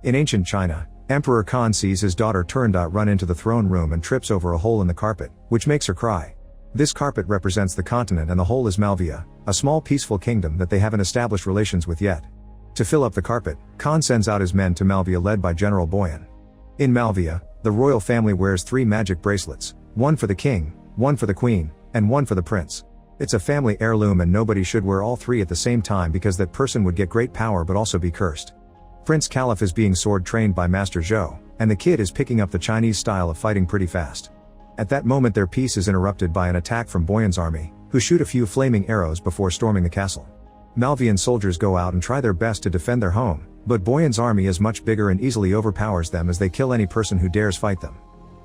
In ancient China, Emperor Khan sees his daughter Turandot run into the throne room and trips over a hole in the carpet, which makes her cry. This carpet represents the continent and the hole is Malvia, a small peaceful kingdom that they haven't established relations with yet. To fill up the carpet, Khan sends out his men to Malvia led by General Boyan. In Malvia, the royal family wears 3 magic bracelets, one for the king, one for the queen, and one for the prince. It's a family heirloom and nobody should wear all 3 at the same time because that person would get great power but also be cursed. Prince Caliph is being sword trained by Master Zhou, and the kid is picking up the Chinese style of fighting pretty fast. At that moment their peace is interrupted by an attack from Boyan's army, who shoot a few flaming arrows before storming the castle. Malvian soldiers go out and try their best to defend their home, but Boyan's army is much bigger and easily overpowers them as they kill any person who dares fight them.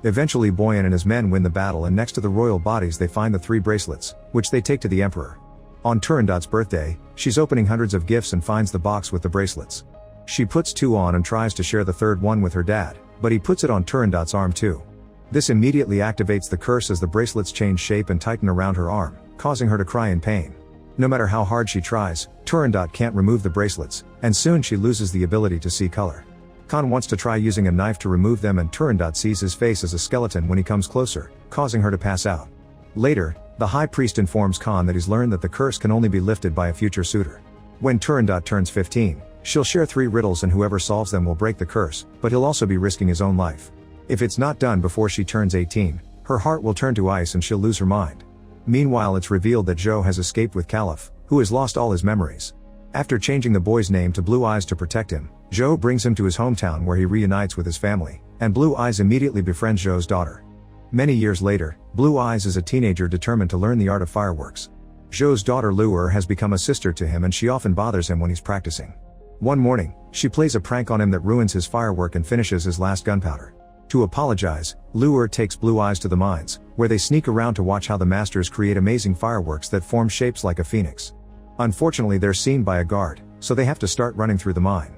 Eventually Boyan and his men win the battle and next to the royal bodies they find the 3 bracelets, which they take to the emperor. On Turandot's birthday, she's opening hundreds of gifts and finds the box with the bracelets. She puts 2 on and tries to share the 3rd one with her dad, but he puts it on Turandot's arm too. This immediately activates the curse as the bracelets change shape and tighten around her arm, causing her to cry in pain. No matter how hard she tries, Turandot can't remove the bracelets, and soon she loses the ability to see color. Khan wants to try using a knife to remove them and Turandot sees his face as a skeleton when he comes closer, causing her to pass out. Later, the high priest informs Khan that he's learned that the curse can only be lifted by a future suitor. When Turandot turns 15, she'll share 3 riddles and whoever solves them will break the curse, but he'll also be risking his own life. If it's not done before she turns 18, her heart will turn to ice and she'll lose her mind. Meanwhile it's revealed that Zhou has escaped with Caliph, who has lost all his memories. After changing the boy's name to Blue Eyes to protect him, Zhou brings him to his hometown where he reunites with his family, and Blue Eyes immediately befriends Zhou's daughter. Many years later, Blue Eyes is a teenager determined to learn the art of fireworks. Zhou's daughter Luer has become a sister to him and she often bothers him when he's practicing. One morning, she plays a prank on him that ruins his firework and finishes his last gunpowder. To apologize, Luer takes Blue Eyes to the mines, where they sneak around to watch how the masters create amazing fireworks that form shapes like a phoenix. Unfortunately they're seen by a guard, so they have to start running through the mine.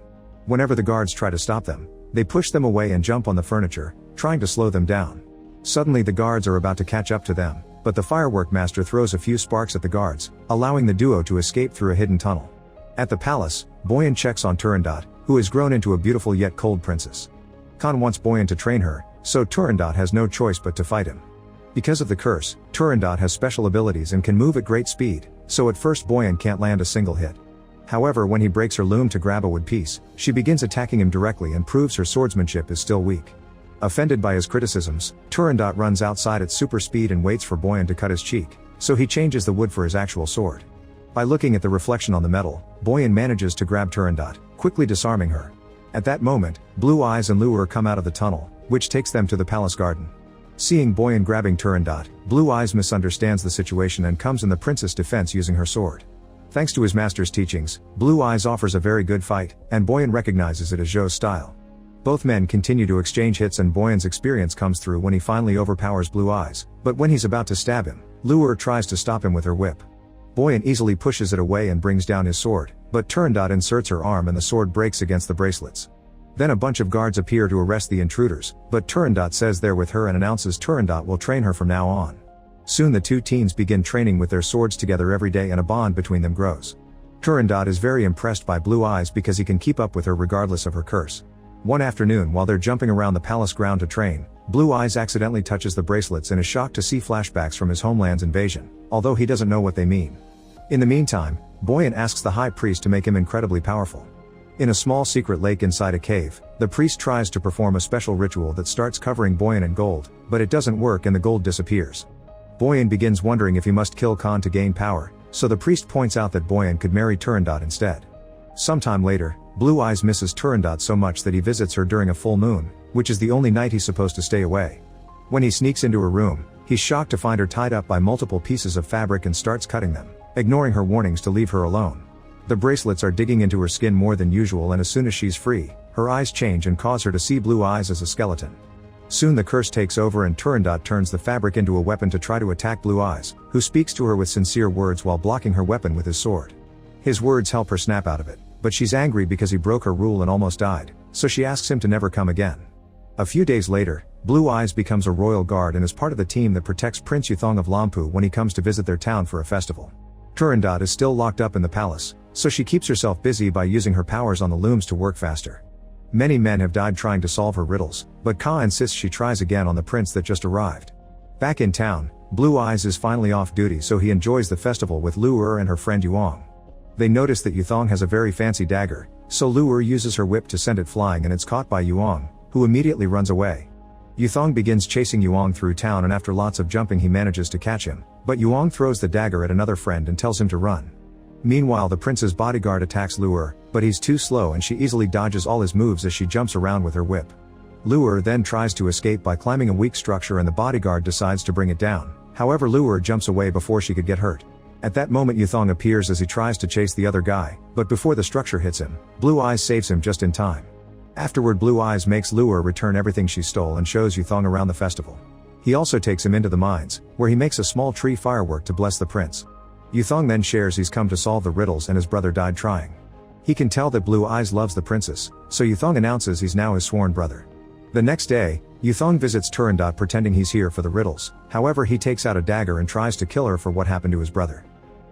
Whenever the guards try to stop them, they push them away and jump on the furniture, trying to slow them down. Suddenly the guards are about to catch up to them, but the firework master throws a few sparks at the guards, allowing the duo to escape through a hidden tunnel. At the palace, Boyan checks on Turandot, who has grown into a beautiful yet cold princess. Khan wants Boyan to train her, so Turandot has no choice but to fight him. Because of the curse, Turandot has special abilities and can move at great speed, so at first Boyan can't land a single hit. However, when he breaks her loom to grab a wood piece, she begins attacking him directly and proves her swordsmanship is still weak. Offended by his criticisms, Turandot runs outside at super speed and waits for Boyan to cut his cheek, so he changes the wood for his actual sword. By looking at the reflection on the metal, Boyan manages to grab Turandot, quickly disarming her. At that moment, Blue Eyes and Luer come out of the tunnel, which takes them to the palace garden. Seeing Boyan grabbing Turandot, Blue Eyes misunderstands the situation and comes in the princess' defense using her sword. Thanks to his master's teachings, Blue Eyes offers a very good fight, and Boyan recognizes it as Zhou's style. Both men continue to exchange hits and Boyan's experience comes through when he finally overpowers Blue Eyes, but when he's about to stab him, Luer tries to stop him with her whip. Boyan easily pushes it away and brings down his sword, but Turandot inserts her arm and the sword breaks against the bracelets. Then a bunch of guards appear to arrest the intruders, but Turandot says they're with her and announces Turandot will train her from now on. Soon the 2 teens begin training with their swords together every day and a bond between them grows. Turandot is very impressed by Blue Eyes because he can keep up with her regardless of her curse. One afternoon while they're jumping around the palace ground to train, Blue Eyes accidentally touches the bracelets and is shocked to see flashbacks from his homeland's invasion, although he doesn't know what they mean. In the meantime, Boyan asks the high priest to make him incredibly powerful. In a small secret lake inside a cave, the priest tries to perform a special ritual that starts covering Boyan in gold, but it doesn't work and the gold disappears. Boyan begins wondering if he must kill Khan to gain power, so the priest points out that Boyan could marry Turandot instead. Sometime later, Blue Eyes misses Turandot so much that he visits her during a full moon, which is the only night he's supposed to stay away. When he sneaks into her room, he's shocked to find her tied up by multiple pieces of fabric and starts cutting them, ignoring her warnings to leave her alone. The bracelets are digging into her skin more than usual and as soon as she's free, her eyes change and cause her to see Blue Eyes as a skeleton. Soon the curse takes over and Turandot turns the fabric into a weapon to try to attack Blue Eyes, who speaks to her with sincere words while blocking her weapon with his sword. His words help her snap out of it, but she's angry because he broke her rule and almost died, so she asks him to never come again. A few days later, Blue Eyes becomes a royal guard and is part of the team that protects Prince Yuzong of Lampu when he comes to visit their town for a festival. Turandot is still locked up in the palace, so she keeps herself busy by using her powers on the looms to work faster. Many men have died trying to solve her riddles, but Ka insists she tries again on the prince that just arrived. Back in town, Blue Eyes is finally off duty, so he enjoys the festival with Lu'er and her friend Yuong. They notice that Yuthong has a very fancy dagger, so Lu'er uses her whip to send it flying, and it's caught by Yuong, who immediately runs away. Yuthong begins chasing Yuong through town, and after lots of jumping he manages to catch him, but Yuong throws the dagger at another friend and tells him to run. Meanwhile, the prince's bodyguard attacks Lu'er, but he's too slow and she easily dodges all his moves as she jumps around with her whip. Lu'er then tries to escape by climbing a weak structure, and the bodyguard decides to bring it down. However, Lu'er jumps away before she could get hurt. At that moment, Yuthong appears as he tries to chase the other guy, but before the structure hits him, Blue Eyes saves him just in time. Afterward, Blue Eyes makes Lu'er return everything she stole and shows Yuthong around the festival. He also takes him into the mines, where he makes a small tree firework to bless the prince. Yuthong then shares he's come to solve the riddles and his brother died trying. He can tell that Blue Eyes loves the princess, so Yuthong announces he's now his sworn brother. The next day, Yuthong visits Turandot pretending he's here for the riddles. However, he takes out a dagger and tries to kill her for what happened to his brother.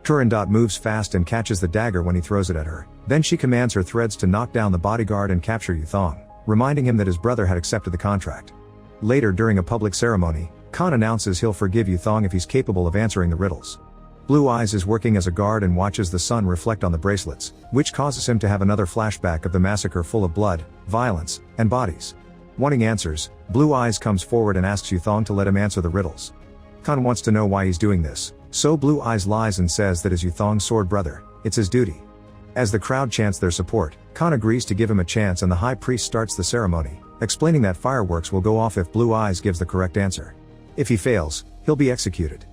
Turandot moves fast and catches the dagger when he throws it at her. Then she commands her threads to knock down the bodyguard and capture Yuthong, reminding him that his brother had accepted the contract. Later, during a public ceremony, Khan announces he'll forgive Yuthong if he's capable of answering the riddles. Blue Eyes is working as a guard and watches the sun reflect on the bracelets, which causes him to have another flashback of the massacre full of blood, violence, and bodies. Wanting answers, Blue Eyes comes forward and asks Yuthong to let him answer the riddles. Khan wants to know why he's doing this, so Blue Eyes lies and says that as Yuthong's sword brother, it's his duty. As the crowd chants their support, Khan agrees to give him a chance, and the high priest starts the ceremony, explaining that fireworks will go off if Blue Eyes gives the correct answer. If he fails, he'll be executed.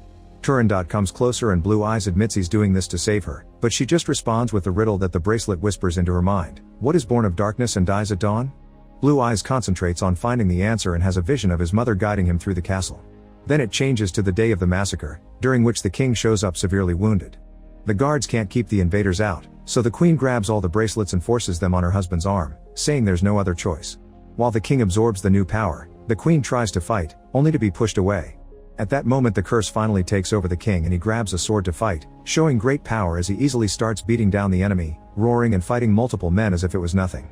Turandot comes closer and Blue Eyes admits he's doing this to save her, but she just responds with the riddle that the bracelet whispers into her mind. What is born of darkness and dies at dawn? Blue Eyes concentrates on finding the answer and has a vision of his mother guiding him through the castle. Then it changes to the day of the massacre, during which the king shows up severely wounded. The guards can't keep the invaders out, so the queen grabs all the bracelets and forces them on her husband's arm, saying there's no other choice. While the king absorbs the new power, the queen tries to fight, only to be pushed away. At that moment, the curse finally takes over the king and he grabs a sword to fight, showing great power as he easily starts beating down the enemy, roaring and fighting multiple men as if it was nothing.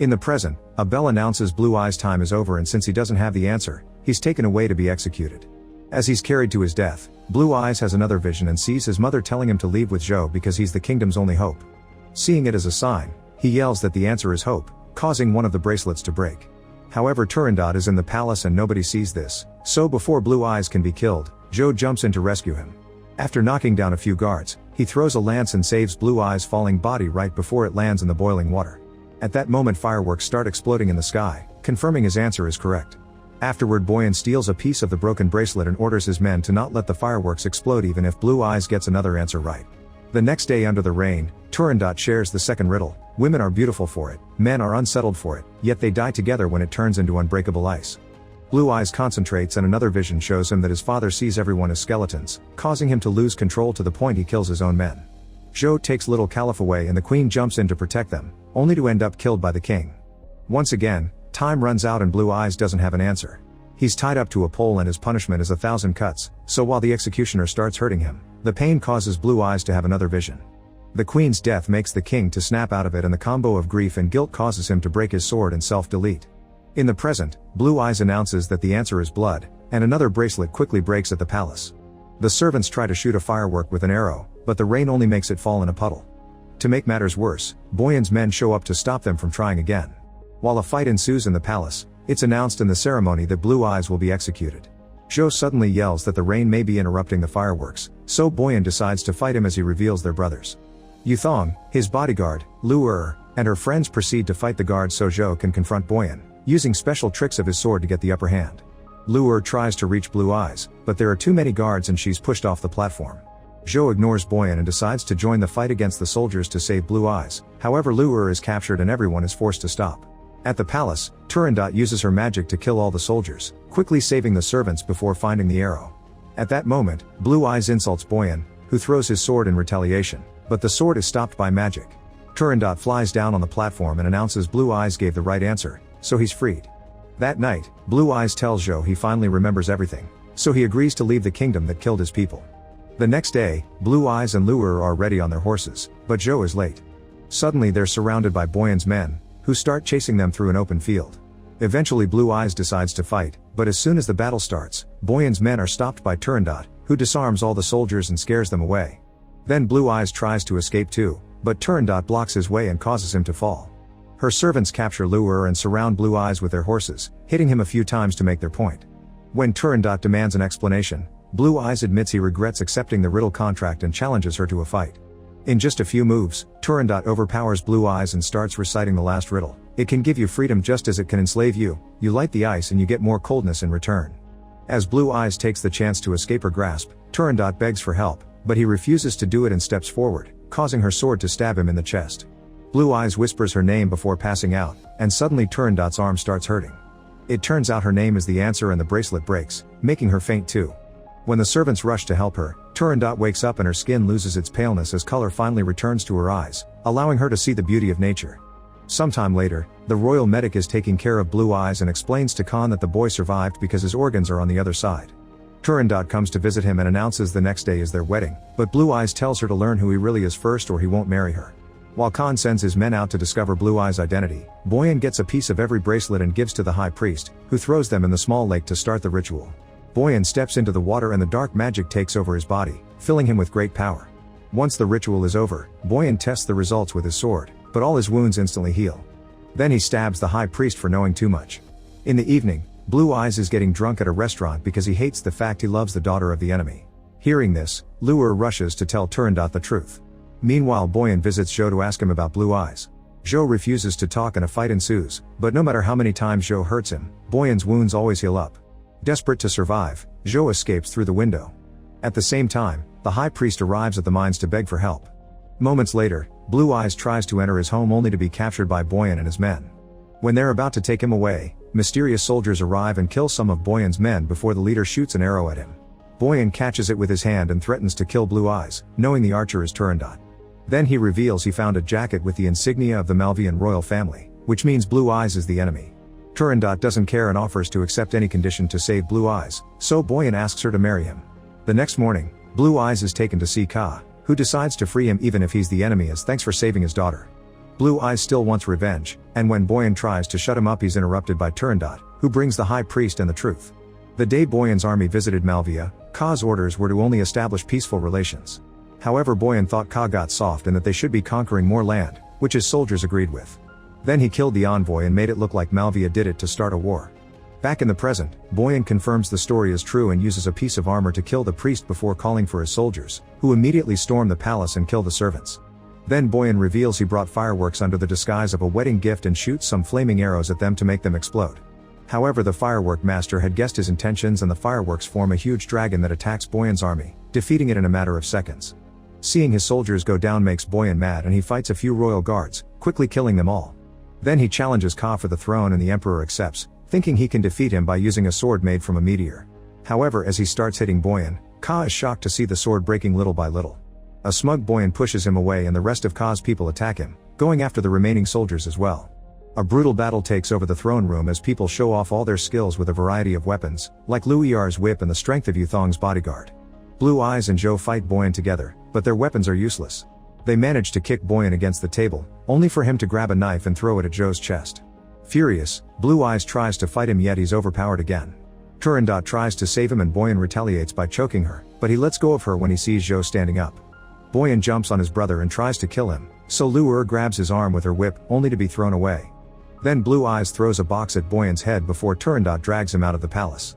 In the present, a bell announces Blue Eyes' time is over, and since he doesn't have the answer, he's taken away to be executed. As he's carried to his death, Blue Eyes has another vision and sees his mother telling him to leave with Zhou because he's the kingdom's only hope. Seeing it as a sign, he yells that the answer is hope, causing one of the bracelets to break. However, Turandot is in the palace and nobody sees this, so before Blue Eyes can be killed, Zhou jumps in to rescue him. After knocking down a few guards, he throws a lance and saves Blue Eyes' falling body right before it lands in the boiling water. At that moment, fireworks start exploding in the sky, confirming his answer is correct. Afterward, Boyan steals a piece of the broken bracelet and orders his men to not let the fireworks explode even if Blue Eyes gets another answer right. The next day under the rain, Turandot shares the second riddle. Women are beautiful for it, men are unsettled for it, yet they die together when it turns into unbreakable ice. Blue Eyes concentrates and another vision shows him that his father sees everyone as skeletons, causing him to lose control to the point he kills his own men. Zhou takes little Caliph away and the queen jumps in to protect them, only to end up killed by the king. Once again, time runs out and Blue Eyes doesn't have an answer. He's tied up to a pole and his punishment is 1,000 cuts, so while the executioner starts hurting him, the pain causes Blue Eyes to have another vision. The queen's death makes the king to snap out of it, and the combo of grief and guilt causes him to break his sword and self-delete. In the present, Blue Eyes announces that the answer is blood, and another bracelet quickly breaks at the palace. The servants try to shoot a firework with an arrow, but the rain only makes it fall in a puddle. To make matters worse, Boyan's men show up to stop them from trying again. While a fight ensues in the palace, it's announced in the ceremony that Blue Eyes will be executed. Zhou suddenly yells that the rain may be interrupting the fireworks, so Boyan decides to fight him as he reveals their brothers. Yuthong, his bodyguard, Lu'er, and her friends proceed to fight the guards so Zhou can confront Boyan, using special tricks of his sword to get the upper hand. Lu'er tries to reach Blue Eyes, but there are too many guards and she's pushed off the platform. Zhou ignores Boyan and decides to join the fight against the soldiers to save Blue Eyes. However, Lu'er is captured and everyone is forced to stop. At the palace, Turandot uses her magic to kill all the soldiers, quickly saving the servants before finding the arrow. At that moment, Blue Eyes insults Boyan, who throws his sword in retaliation, but the sword is stopped by magic. Turandot flies down on the platform and announces Blue Eyes gave the right answer, so he's freed. That night, Blue Eyes tells Zhou he finally remembers everything, so he agrees to leave the kingdom that killed his people. The next day, Blue Eyes and Lu'er are ready on their horses, but Zhou is late. Suddenly they're surrounded by Boyan's men, who start chasing them through an open field. Eventually Blue Eyes decides to fight, but as soon as the battle starts, Boyan's men are stopped by Turandot, who disarms all the soldiers and scares them away. Then Blue Eyes tries to escape too, but Turandot blocks his way and causes him to fall. Her servants capture Lure and surround Blue Eyes with their horses, hitting him a few times to make their point. When Turandot demands an explanation, Blue Eyes admits he regrets accepting the riddle contract and challenges her to a fight. In just a few moves, Turandot overpowers Blue Eyes and starts reciting the last riddle. It can give you freedom just as it can enslave you. You light the ice and you get more coldness in return. As Blue Eyes takes the chance to escape her grasp, Turandot begs for help, but he refuses to do it and steps forward, causing her sword to stab him in the chest. Blue Eyes whispers her name before passing out, and suddenly Turandot's arm starts hurting. It turns out her name is the answer and the bracelet breaks, making her faint too. When the servants rush to help her, Turandot wakes up and her skin loses its paleness as color finally returns to her eyes, allowing her to see the beauty of nature. Sometime later, the royal medic is taking care of Blue Eyes and explains to Khan that the boy survived because his organs are on the other side. Turandot comes to visit him and announces the next day is their wedding, but Blue Eyes tells her to learn who he really is first or he won't marry her. While Khan sends his men out to discover Blue Eyes' identity, Boyan gets a piece of every bracelet and gives to the high priest, who throws them in the small lake to start the ritual. Boyan steps into the water and the dark magic takes over his body, filling him with great power. Once the ritual is over, Boyan tests the results with his sword, but all his wounds instantly heal. Then he stabs the high priest for knowing too much. In the evening, Blue Eyes is getting drunk at a restaurant because he hates the fact he loves the daughter of the enemy. Hearing this, Lure rushes to tell Turandot the truth. Meanwhile Boyan visits Zhou to ask him about Blue Eyes. Zhou refuses to talk and a fight ensues, but no matter how many times Zhou hurts him, Boyan's wounds always heal up. Desperate to survive, Zhou escapes through the window. At the same time, the high priest arrives at the mines to beg for help. Moments later, Blue Eyes tries to enter his home only to be captured by Boyan and his men. When they're about to take him away, mysterious soldiers arrive and kill some of Boyan's men before the leader shoots an arrow at him. Boyan catches it with his hand and threatens to kill Blue Eyes, knowing the archer is Turandot. Then he reveals he found a jacket with the insignia of the Malvian royal family, which means Blue Eyes is the enemy. Turandot doesn't care and offers to accept any condition to save Blue Eyes, so Boyan asks her to marry him. The next morning, Blue Eyes is taken to see Ka, who decides to free him even if he's the enemy as thanks for saving his daughter. Blue Eyes still wants revenge, and when Boyan tries to shut him up he's interrupted by Turandot, who brings the high priest and the truth. The day Boyan's army visited Malvia, Ka's orders were to only establish peaceful relations. However, Boyan thought Ka got soft and that they should be conquering more land, which his soldiers agreed with. Then he killed the envoy and made it look like Malvia did it to start a war. Back in the present, Boyan confirms the story is true and uses a piece of armor to kill the priest before calling for his soldiers, who immediately storm the palace and kill the servants. Then Boyan reveals he brought fireworks under the disguise of a wedding gift and shoots some flaming arrows at them to make them explode. However, the firework master had guessed his intentions and the fireworks form a huge dragon that attacks Boyan's army, defeating it in a matter of seconds. Seeing his soldiers go down makes Boyan mad and he fights a few royal guards, quickly killing them all. Then he challenges Ka for the throne and the emperor accepts, thinking he can defeat him by using a sword made from a meteor. However, as he starts hitting Boyan, Ka is shocked to see the sword breaking little by little. A smug Boyan pushes him away and the rest of Ka's people attack him, going after the remaining soldiers as well. A brutal battle takes over the throne room as people show off all their skills with a variety of weapons, like Lu Yar's whip and the strength of Yuthong's bodyguard. Blue Eyes and Zhou fight Boyan together, but their weapons are useless. They manage to kick Boyan against the table, only for him to grab a knife and throw it at Zhou's chest. Furious, Blue Eyes tries to fight him yet he's overpowered again. Turandot tries to save him and Boyan retaliates by choking her, but he lets go of her when he sees Zhou standing up. Boyan jumps on his brother and tries to kill him, so Lu grabs his arm with her whip, only to be thrown away. Then Blue Eyes throws a box at Boyan's head before Turandot drags him out of the palace.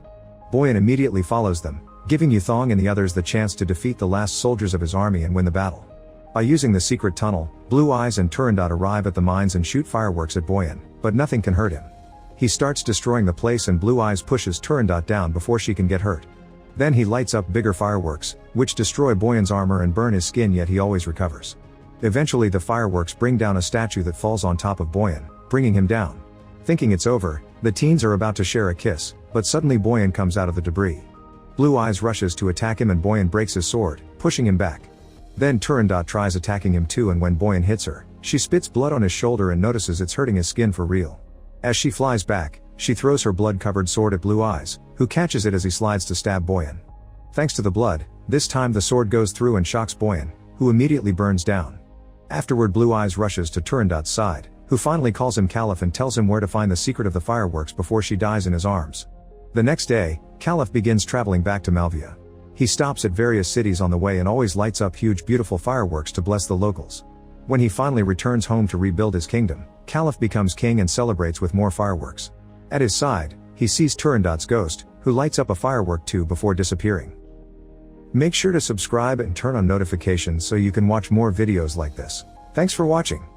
Boyan immediately follows them, giving Yuthong and the others the chance to defeat the last soldiers of his army and win the battle. By using the secret tunnel, Blue Eyes and Turandot arrive at the mines and shoot fireworks at Boyan, but nothing can hurt him. He starts destroying the place and Blue Eyes pushes Turandot down before she can get hurt. Then he lights up bigger fireworks, which destroy Boyan's armor and burn his skin yet he always recovers. Eventually the fireworks bring down a statue that falls on top of Boyan, bringing him down. Thinking it's over, the teens are about to share a kiss, but suddenly Boyan comes out of the debris. Blue Eyes rushes to attack him and Boyan breaks his sword, pushing him back. Then Turandot tries attacking him too and when Boyan hits her, she spits blood on his shoulder and notices it's hurting his skin for real. As she flies back, she throws her blood-covered sword at Blue Eyes, who catches it as he slides to stab Boyan. Thanks to the blood, this time the sword goes through and shocks Boyan, who immediately burns down. Afterward Blue Eyes rushes to Turandot's side, who finally calls him Caliph and tells him where to find the secret of the fireworks before she dies in his arms. The next day, Caliph begins traveling back to Malvia. He stops at various cities on the way and always lights up huge beautiful fireworks to bless the locals. When he finally returns home to rebuild his kingdom, Caliph becomes king and celebrates with more fireworks. At his side, he sees Turandot's ghost, who lights up a firework too before disappearing. Make sure to subscribe and turn on notifications so you can watch more videos like this. Thanks for watching.